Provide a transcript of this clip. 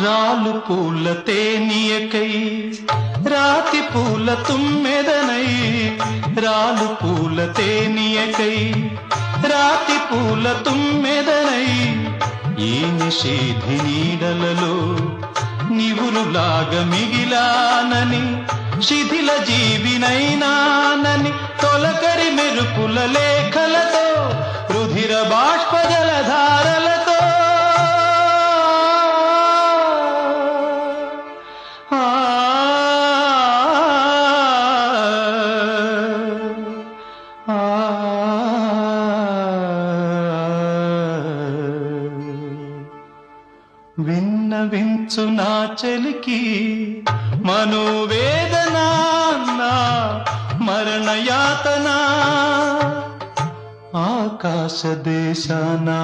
రాలు పూల తేనియకై రాతి పూల తుమ్మెదనై రాలు పూల తేనియకై రాతి పూల తుమ్మెదనై ఈ నిషేధి నీడలలో నివురులాగా మిగిలానని శిథిల జీవినైనానని తొలకరి మెరుపుల లేఖలతో రుధిర బాష్ప జలధారలతో విన్నవించు నా చెలికి మనోవేదన నా మరణయాతన ఆకాశ దేశానా